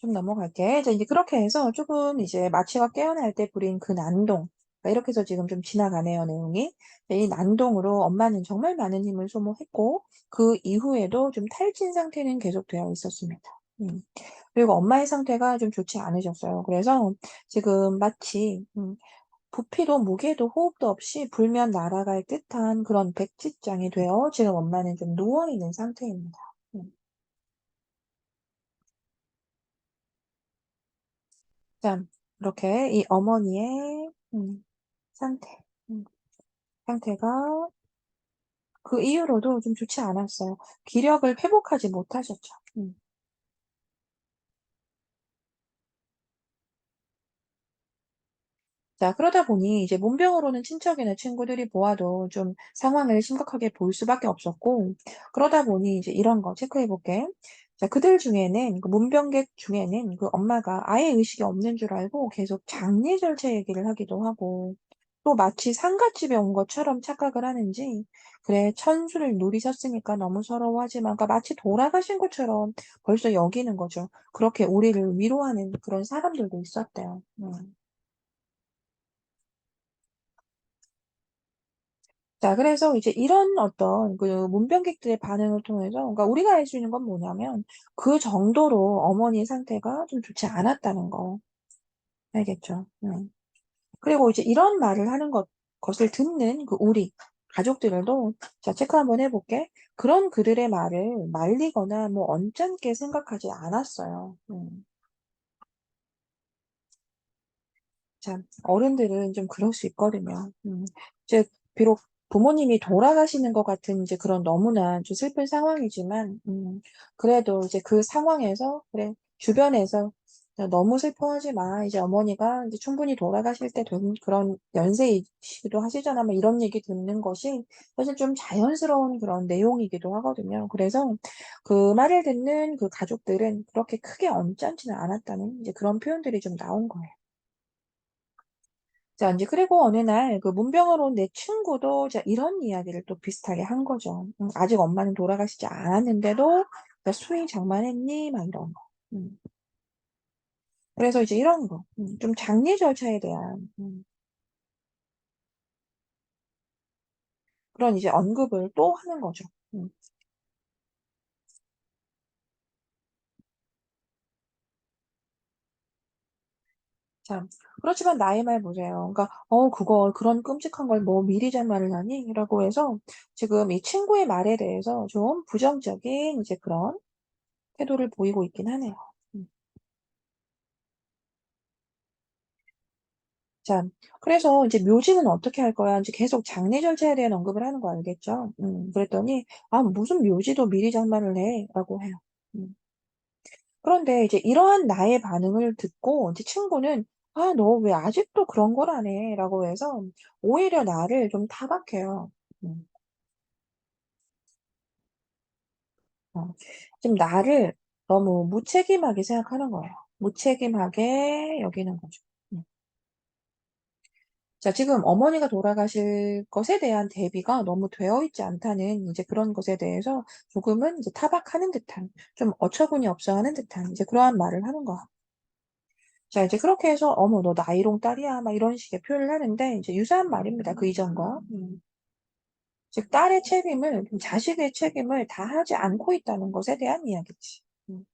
좀 넘어갈게. 자, 이제 그렇게 해서 조금 이제 마취가 깨어날 때 부린 그 난동. 그러니까 이렇게 해서 지금 좀 지나가네요, 내용이. 이 난동으로 엄마는 정말 많은 힘을 소모했고, 그 이후에도 좀 탈진 상태는 계속되어 있었습니다. 음. 그리고 엄마의 상태가 좀 좋지 않으셨어요. 그래서 지금 마치, 부피도 무게도 호흡도 없이 불면 날아갈 듯한 그런 백지장이 되어 지금 엄마는 좀 누워있는 상태입니다. 음. 자, 이렇게 이 어머니의 상태, 음, 상태가 그 이후로도 좀 좋지 않았어요. 기력을 회복하지 못하셨죠. 자, 그러다 보니 이제 문병으로는 친척이나 친구들이 보아도 좀 상황을 심각하게 볼 수밖에 없었고, 그러다 보니 이제 이런 거 체크해 볼게. 자, 그들 중에는, 그 문병객 중에는 그 엄마가 아예 의식이 없는 줄 알고 계속 장례 절차 얘기를 하기도 하고, 또 마치 상갓집에 온 것처럼 착각을 하는지, 그래, 천수를 누리셨으니까 너무 서러워하지만, 그러니까 마치 돌아가신 것처럼 벌써 여기는 거죠. 그렇게 우리를 위로하는 그런 사람들도 있었대요. 자, 그래서 이제 이런 어떤 그 문병객들의 반응을 통해서, 그러니까 우리가 알 수 있는 건 뭐냐면, 그 정도로 어머니의 상태가 좀 좋지 않았다는 거. 알겠죠? 그리고 이제 이런 말을 하는 것을 듣는 그 우리 가족들도, 자, 체크 한번 해볼게. 그런 그들의 말을 말리거나 뭐 언짢게 생각하지 않았어요. 참, 어른들은 좀 그럴 수 있거든요. 이제, 비록 부모님이 돌아가시는 것 같은 이제 그런 너무나 좀 슬픈 상황이지만, 그래도 이제 그 상황에서, 그래, 주변에서 너무 슬퍼하지 마. 이제 어머니가 이제 충분히 돌아가실 때 된 그런 연세이시기도 하시잖아. 뭐 이런 얘기 듣는 것이 사실 좀 자연스러운 그런 내용이기도 하거든요. 그래서 그 말을 듣는 그 가족들은 그렇게 크게 언짢지는 않았다는 이제 그런 표현들이 좀 나온 거예요. 자, 이제 그리고 어느 날 그 문병으로 온 내 친구도 자, 이런 이야기를 또 비슷하게 한 거죠. 아직 엄마는 돌아가시지 않았는데도 야, 수행 장만했니? 막 이런 거. 그래서 이제 이런 거, 좀 장례 절차에 대한, 그런 이제 언급을 또 하는 거죠. 참. 그렇지만 나의 말 보세요. 그러니까, 그거, 그런 끔찍한 걸 뭐 미리 잔말을 하니? 라고 해서 지금 이 친구의 말에 대해서 좀 부정적인 이제 그런 태도를 보이고 있긴 하네요. 음. 자, 그래서 이제 묘지는 어떻게 할 거야? 이제 계속 장례 절차에 대한 언급을 하는 거 알겠죠? 그랬더니, 아, 무슨 묘지도 미리 장만을 해? 라고 해요. 음. 그런데 이제 이러한 나의 반응을 듣고 이제 친구는 아, 너 왜 아직도 그런 걸 안 해? 라고 해서 오히려 나를 좀 타박해요. 음, 어. 지금 나를 너무 무책임하게 생각하는 거예요. 무책임하게 여기는 거죠. 음. 자, 지금 어머니가 돌아가실 것에 대한 대비가 너무 되어 있지 않다는 이제 그런 것에 대해서 조금은 이제 타박하는 듯한, 좀 어처구니 없어 하는 듯한 이제 그러한 말을 하는 거야. 자, 이제 그렇게 해서, 어머, 너 나이롱 딸이야. 막 이런 식의 표현을 하는데, 이제 유사한 말입니다. 그 이전과. 즉, 딸의 책임을, 자식의 책임을 다하지 않고 있다는 것에 대한 이야기지. 음.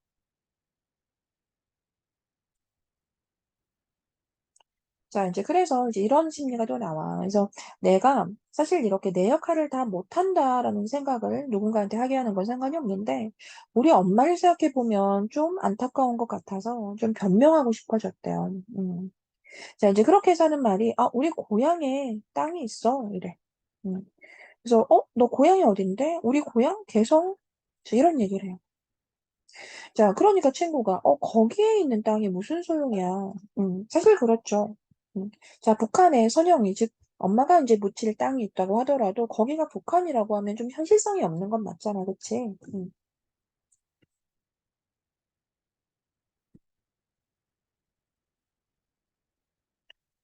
자, 이제 그래서 이제 이런 심리가 또 나와. 그래서 내가 사실 이렇게 내 역할을 다 못한다라는 생각을 누군가한테 하게 하는 건 상관이 없는데, 우리 엄마를 생각해보면 좀 안타까운 것 같아서 좀 변명하고 싶어졌대요. 자, 이제 그렇게 해서 하는 말이, 아, 우리 고향에 땅이 있어. 이래. 음. 그래서, 너 고향이 어딘데? 우리 고향? 개성? 저 이런 얘기를 해요. 자, 그러니까 친구가, 거기에 있는 땅이 무슨 소용이야. 사실 그렇죠. 음. 자, 북한에 선영이, 즉, 엄마가 이제 묻힐 땅이 있다고 하더라도, 거기가 북한이라고 하면 좀 현실성이 없는 건 맞잖아. 그치?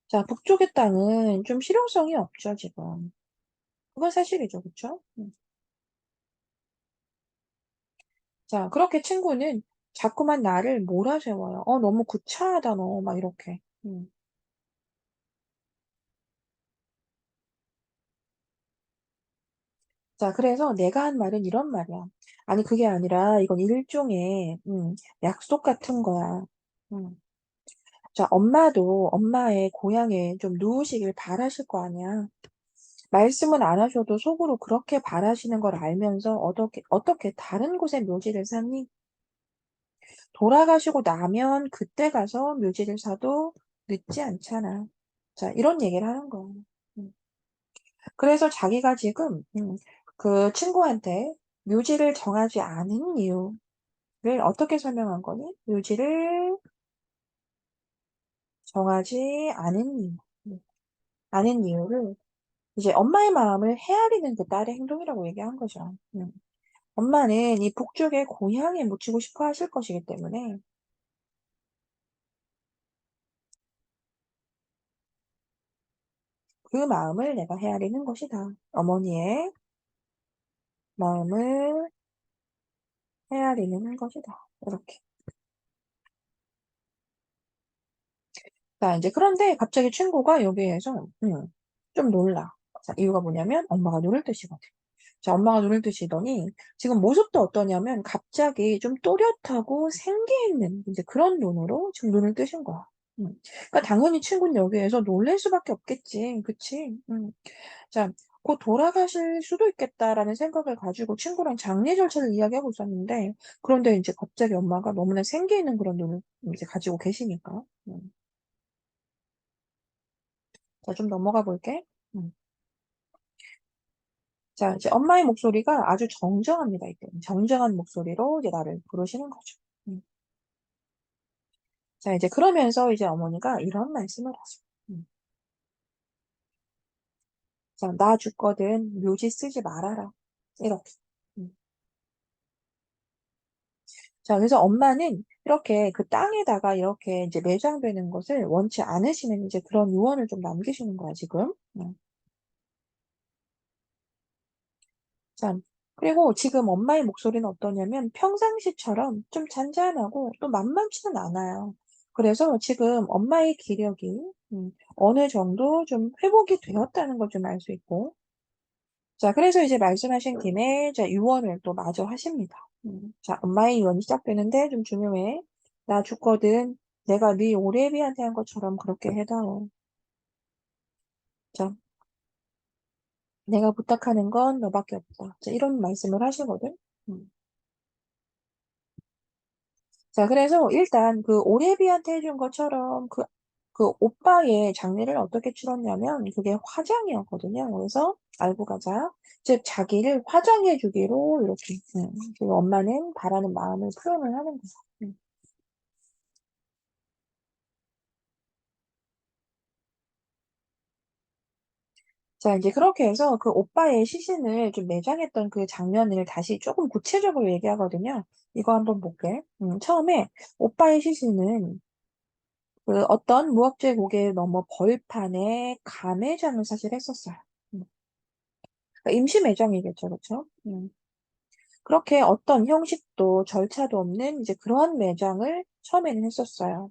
자, 북쪽의 땅은 좀 실용성이 없죠, 지금. 그건 사실이죠. 그쵸? 자, 그렇게 친구는 자꾸만 나를 몰아세워요. 너무 구차하다, 너. 막 이렇게. 자, 그래서 내가 한 말은 이런 말이야. 아니, 그게 아니라 이건 일종의, 약속 같은 거야. 음. 자, 엄마도 엄마의 고향에 좀 누우시길 바라실 거 아니야. 말씀은 안 하셔도 속으로 그렇게 바라시는 걸 알면서 어떻게 다른 곳에 묘지를 샀니? 돌아가시고 나면 그때 가서 묘지를 사도 늦지 않잖아. 자, 이런 얘기를 하는 거야. 음. 그래서 자기가 지금, 그 친구한테 묘지를 정하지 않은 이유를 어떻게 설명한 거니? 묘지를 정하지 않은 이유. 음, 않은 이유를 이제 엄마의 마음을 헤아리는 그 딸의 행동이라고 얘기한 거죠. 엄마는 이 북쪽의 고향에 묻히고 싶어 하실 것이기 때문에 그 마음을 내가 헤아리는 것이다. 어머니의 마음을 헤아리는 것이다. 이렇게. 자, 이제 그런데 갑자기 친구가 여기에서 좀 놀라. 자, 이유가 뭐냐면 엄마가 눈을 뜨시거든. 자, 엄마가 눈을 뜨시더니 지금 모습도 어떠냐면 갑자기 좀 또렷하고 생기 있는 이제 그런 눈으로 지금 눈을 뜨신 거야. 그러니까 당연히 친구는 여기에서 놀랄 수밖에 없겠지. 그치? 자, 곧 돌아가실 수도 있겠다라는 생각을 가지고 친구랑 장례 절차를 이야기하고 있었는데 그런데 이제 갑자기 엄마가 너무나 생기 있는 그런 눈을 이제 가지고 계시니까. 자, 좀 넘어가 볼게. 음. 자, 이제 엄마의 목소리가 아주 정정합니다, 이때. 정정한 목소리로 이제 나를 부르시는 거죠. 음. 자, 이제 그러면서 이제 어머니가 이런 말씀을 하죠. 자, 나 죽거든 묘지 쓰지 말아라. 이렇게. 음. 자, 그래서 엄마는 이렇게 그 땅에다가 이렇게 이제 매장되는 것을 원치 않으시는 이제 그런 유언을 좀 남기시는 거야, 지금. 자, 그리고 지금 엄마의 목소리는 어떠냐면 평상시처럼 좀 잔잔하고 또 만만치는 않아요. 그래서 지금 엄마의 기력이 어느 정도 좀 회복이 되었다는 걸 좀 알 수 있고. 자, 그래서 이제 말씀하신 김에 자, 유언을 또 마저 하십니다. 자, 엄마의 유언이 시작되는데 좀 중요해. 나 죽거든. 내가 네 오래비한테 한 것처럼 그렇게 해다오. 자, 내가 부탁하는 건 너밖에 없다. 자, 이런 말씀을 하시거든. 음. 자, 그래서 일단 그 오래비한테 해준 것처럼 그 오빠의 장례를 어떻게 치렀냐면 그게 화장이었거든요. 그래서 알고 가자. 즉, 자기를 화장해 주기로 이렇게, 그 엄마는 바라는 마음을 표현을 하는 거죠. 음. 자, 이제 그렇게 해서 그 오빠의 시신을 좀 매장했던 그 장면을 다시 조금 구체적으로 얘기하거든요. 이거 한번 볼게. 처음에 오빠의 시신은 그 어떤 무학재 고개를 넘어 벌판에 가매장을 사실 했었어요. 음. 그러니까 임시 매장이겠죠, 그렇죠? 그렇게 어떤 형식도 절차도 없는 이제 그런 매장을 처음에는 했었어요.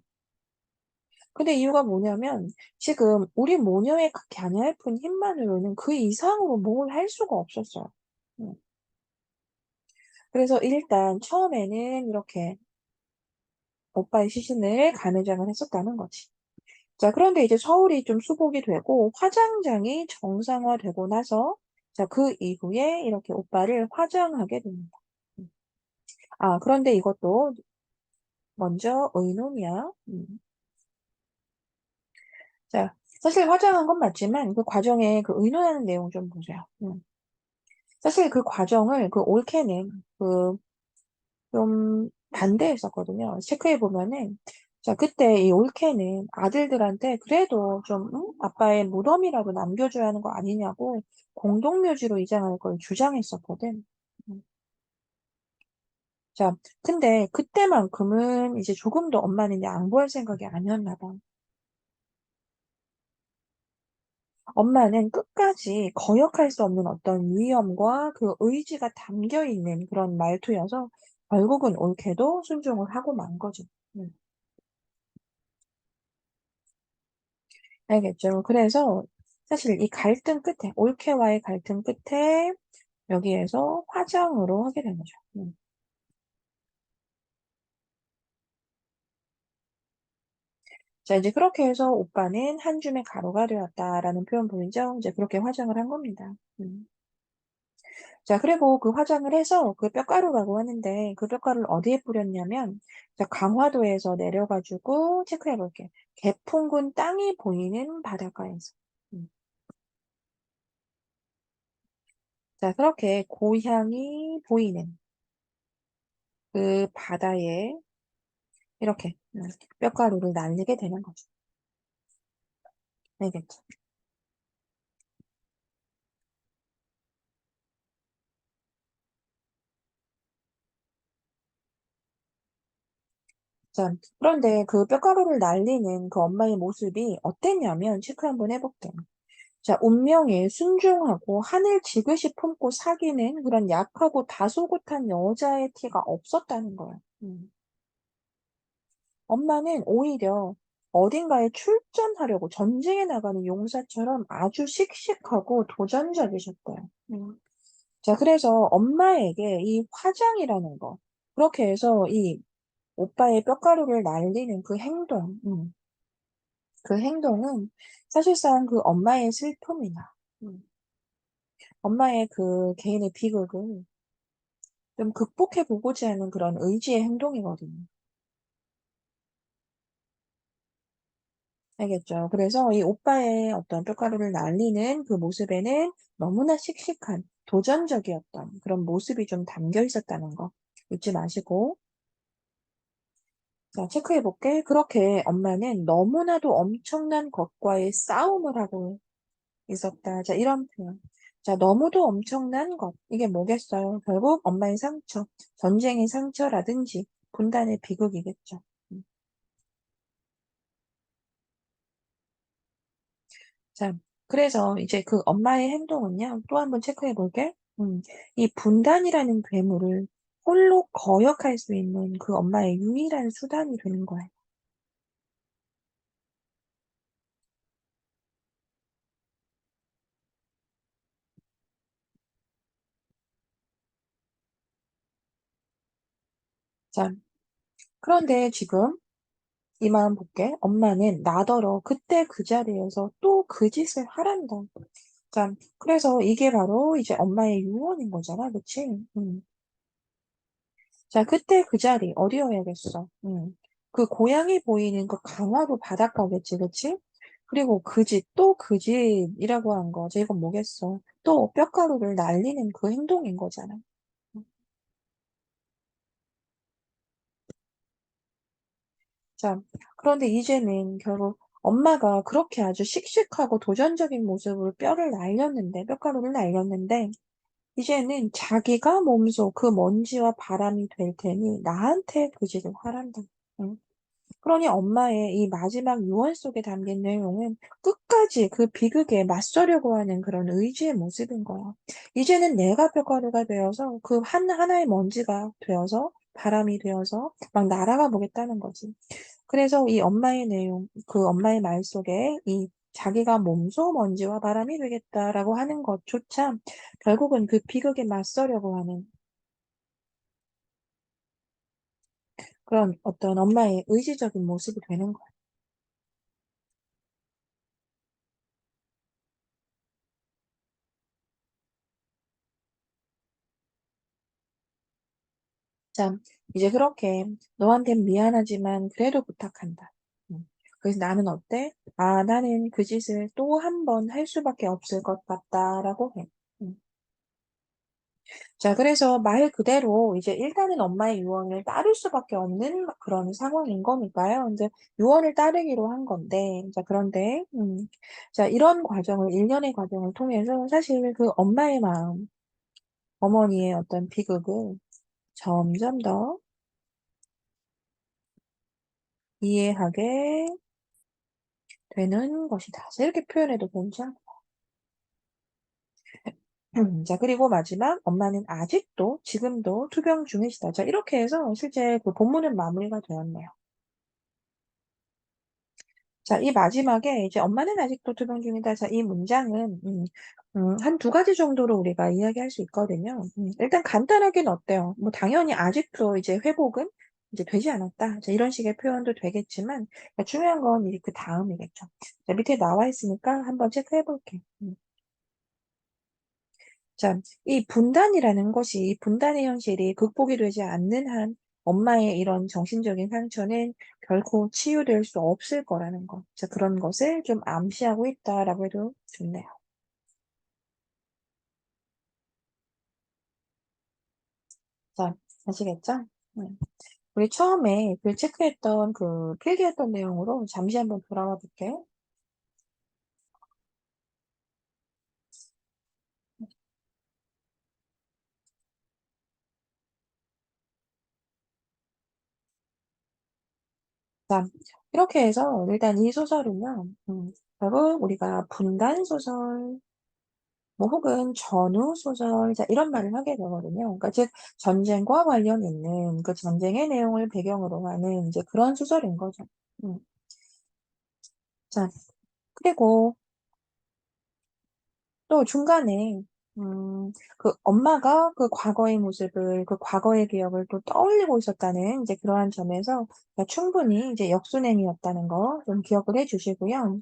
근데 이유가 뭐냐면 지금 우리 모녀의 그 가냘픈 힘만으로는 그 이상으로 뭘 할 수가 없었어요. 음. 그래서 일단 처음에는 이렇게 오빠의 시신을 가매장을 했었다는 거지. 자, 그런데 이제 서울이 좀 수복이 되고 화장장이 정상화되고 나서 자, 그 이후에 이렇게 오빠를 화장하게 됩니다. 음. 아, 그런데 이것도 먼저 의논이야. 자, 사실 화장한 건 맞지만 그 과정에 그 의논하는 내용 좀 보세요. 사실 그 과정을 그 올케는 그 좀 반대했었거든요. 체크해 보면은 자, 그때 이 올케는 아들들한테 그래도 좀 아빠의 무덤이라도 남겨줘야 하는 거 아니냐고 공동묘지로 이장할 걸 주장했었거든. 음. 자, 근데 그때만큼은 이제 조금도 엄마는 이제 양보할 생각이 아니었나 봐. 엄마는 끝까지 거역할 수 없는 어떤 위험과 그 의지가 담겨 있는 그런 말투여서 결국은 올케도 순종을 하고 만 거죠. 음. 알겠죠? 그래서 사실 이 갈등 끝에, 올케와의 갈등 끝에 여기에서 화장으로 하게 된 거죠. 자, 이제 그렇게 해서 오빠는 한 줌의 가루가 되었다라는 표현 보이죠? 이제 그렇게 화장을 한 겁니다. 자, 그리고 그 화장을 해서 그 뼈가루라고 하는데 그 뼈가루를 어디에 뿌렸냐면 자, 강화도에서 내려가지고 체크해 볼게. 개풍군 땅이 보이는 바닷가에서. 음. 자, 그렇게 고향이 보이는 그 바다에 이렇게 뼈가루를 날리게 되는 거죠. 알겠죠? 자, 그런데 그 뼈가루를 날리는 그 엄마의 모습이 어땠냐면 체크 한번 해볼게요. 자, 운명에 순종하고 하늘 지그시 품고 사귀는 그런 약하고 다소곳한 여자의 티가 없었다는 거예요. 엄마는 오히려 어딘가에 출전하려고 전쟁에 나가는 용사처럼 아주 씩씩하고 도전적이셨대요. 자, 그래서 엄마에게 이 화장이라는 거, 그렇게 해서 이 오빠의 뼈가루를 날리는 그 행동은 사실상 그 엄마의 슬픔이나, 음, 엄마의 그 개인의 비극을 좀 극복해보고자 하는 그런 의지의 행동이거든요. 알겠죠? 그래서 이 오빠의 어떤 뼈가루를 날리는 그 모습에는 너무나 씩씩한 도전적이었던 그런 모습이 좀 담겨 있었다는 거 잊지 마시고. 자, 체크해 볼게. 그렇게 엄마는 너무나도 엄청난 것과의 싸움을 하고 있었다. 자, 이런 표현. 자, 너무도 엄청난 것. 이게 뭐겠어요? 결국 엄마의 상처, 전쟁의 상처라든지 분단의 비극이겠죠. 음. 자, 그래서 이제 그 엄마의 행동은요, 또 한번 체크해 볼게. 이 분단이라는 괴물을 홀로 거역할 수 있는 그 엄마의 유일한 수단이 되는 거예요. 자, 그런데 지금 이 마음 볼게. 엄마는 나더러 그때 그 자리에서 또 그 짓을 하란다. 자, 그래서 이게 바로 이제 엄마의 유언인 거잖아. 그치? 자, 그때 그 자리, 어디여야겠어? 그 고향이 보이는 그 강화도 바닷가겠지, 그치? 그리고 그 집, 또 그 집이라고 한 거. 자, 이건 뭐겠어? 또 뼈가루를 날리는 그 행동인 거잖아. 음. 자, 그런데 이제는 결국 엄마가 그렇게 아주 씩씩하고 도전적인 모습으로 뼈를 날렸는데, 뼈가루를 날렸는데, 이제는 자기가 몸소 그 먼지와 바람이 될 테니 나한테 그 짓을 하란다. 응? 그러니 엄마의 이 마지막 유언 속에 담긴 내용은 끝까지 그 비극에 맞서려고 하는 그런 의지의 모습인 거야. 이제는 내가 뼈가루가 되어서 그 하나의 먼지가 되어서 바람이 되어서 막 날아가 보겠다는 거지. 그래서 이 엄마의 내용, 그 엄마의 말 속에 이 자기가 몸소 먼지와 바람이 되겠다라고 하는 것조차 결국은 그 비극에 맞서려고 하는 그런 어떤 엄마의 의지적인 모습이 되는 거야. 자, 이제 그렇게 너한텐 미안하지만 그래도 부탁한다. 그래서 나는 어때? 아, 나는 그 짓을 또 한 번 할 수밖에 없을 것 같다라고 해. 음. 자, 그래서 말 그대로 이제 일단은 엄마의 유언을 따를 수밖에 없는 그런 상황인 거니까요. 이제 유언을 따르기로 한 건데, 자, 그런데, 자, 이런 과정을, 일련의 과정을 통해서 사실 그 엄마의 마음, 어머니의 어떤 비극을 점점 더 이해하게 되는 것이다. 자, 이렇게 표현해도 괜찮고. 자, 그리고 마지막, 엄마는 아직도, 지금도 투병 중이시다. 자, 이렇게 해서 실제 그 본문은 마무리가 되었네요. 자, 이 마지막에 이제 엄마는 아직도 투병 중이다. 자, 이 문장은, 한 두 가지 정도로 우리가 이야기할 수 있거든요. 일단 간단하게는 어때요? 뭐, 당연히 아직도 이제 회복은 이제 되지 않았다. 자, 이런 식의 표현도 되겠지만, 중요한 건 이제 그 다음이겠죠. 자, 밑에 나와 있으니까 한번 체크해 볼게. 자, 이 분단이라는 것이, 이 분단의 현실이 극복이 되지 않는 한 엄마의 이런 정신적인 상처는 결코 치유될 수 없을 거라는 것. 자, 그런 것을 좀 암시하고 있다라고 해도 좋네요. 자, 아시겠죠? 음. 우리 처음에 그 체크했던 그 필기했던 내용으로 잠시 한번 돌아와 볼게요. 자, 이렇게 해서 일단 이 소설은요, 결국 우리가 분단 소설, 뭐 혹은 전후 소설, 자, 이런 말을 하게 되거든요. 그러니까 즉 전쟁과 관련 있는 그 전쟁의 내용을 배경으로 하는 이제 그런 소설인 거죠. 음. 자, 그리고 또 중간에 그 엄마가 그 과거의 모습을, 그 과거의 기억을 또 떠올리고 있었다는 이제 그러한 점에서 충분히 이제 역순행이었다는 거 좀 기억을 해 주시고요.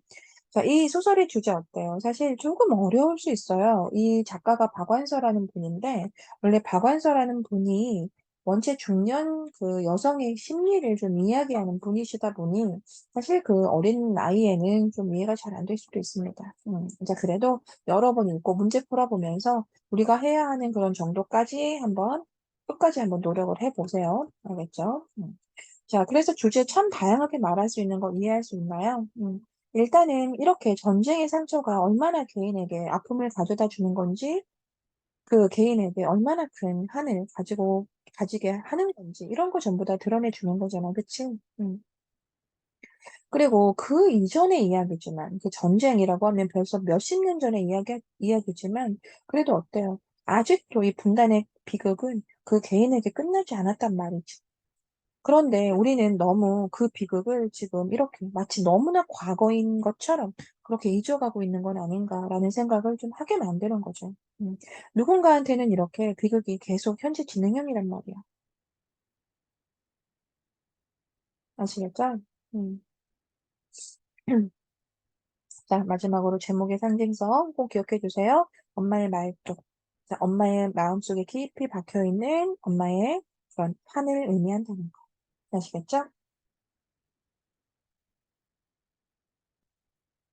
자, 이 소설의 주제 어때요? 사실 조금 어려울 수 있어요. 이 작가가 박완서라는 분인데, 원래 박완서라는 분이 원체 중년 그 여성의 심리를 좀 이야기하는 분이시다 보니, 사실 그 어린 나이에는 좀 이해가 잘 안 될 수도 있습니다. 자, 그래도 여러 번 읽고 문제 풀어보면서 우리가 해야 하는 그런 정도까지 한번, 끝까지 한번 노력을 해보세요. 알겠죠? 자, 그래서 주제 참 다양하게 말할 수 있는 거 이해할 수 있나요? 일단은 이렇게 전쟁의 상처가 얼마나 개인에게 아픔을 가져다 주는 건지, 그 개인에게 얼마나 큰 한을 가지게 하는 건지, 이런 거 전부 다 드러내 주는 거잖아. 그치? 그리고 그 이전의 이야기지만, 그 전쟁이라고 하면 벌써 몇십 년 전의 이야기지만, 그래도 어때요? 아직도 이 분단의 비극은 그 개인에게 끝나지 않았단 말이지. 그런데 우리는 너무 그 비극을 지금 이렇게 마치 너무나 과거인 것처럼 그렇게 잊어가고 있는 건 아닌가라는 생각을 좀 하게 만드는 거죠. 누군가한테는 이렇게 비극이 계속 현재 진행형이란 말이야. 아시겠죠? 음. 자, 마지막으로 제목의 상징성 꼭 기억해 주세요. 엄마의 말뚝. 자, 엄마의 마음속에 깊이 박혀 있는 엄마의 그런 한을 의미한다는 거. 아시겠죠?